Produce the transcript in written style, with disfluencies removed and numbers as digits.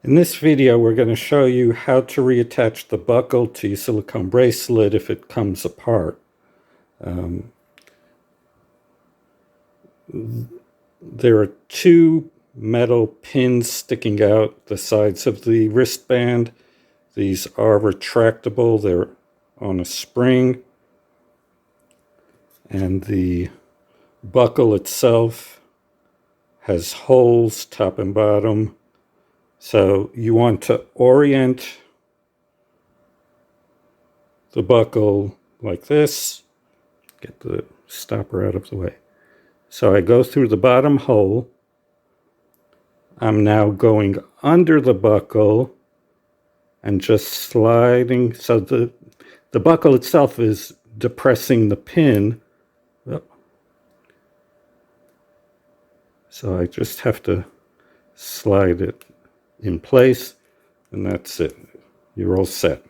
In this video, we're going to show you how to reattach the buckle to your silicone bracelet if it comes apart. There are two metal pins sticking out the sides of the wristband. These are retractable. They're on a spring. And the buckle itself has holes top and bottom. So you want to orient the buckle like this. Get the stopper out of the way. So I go through the bottom hole. I'm now going under the buckle and just sliding. So the buckle itself is depressing the pin. So I just have to slide it in place, and that's it. You're all set.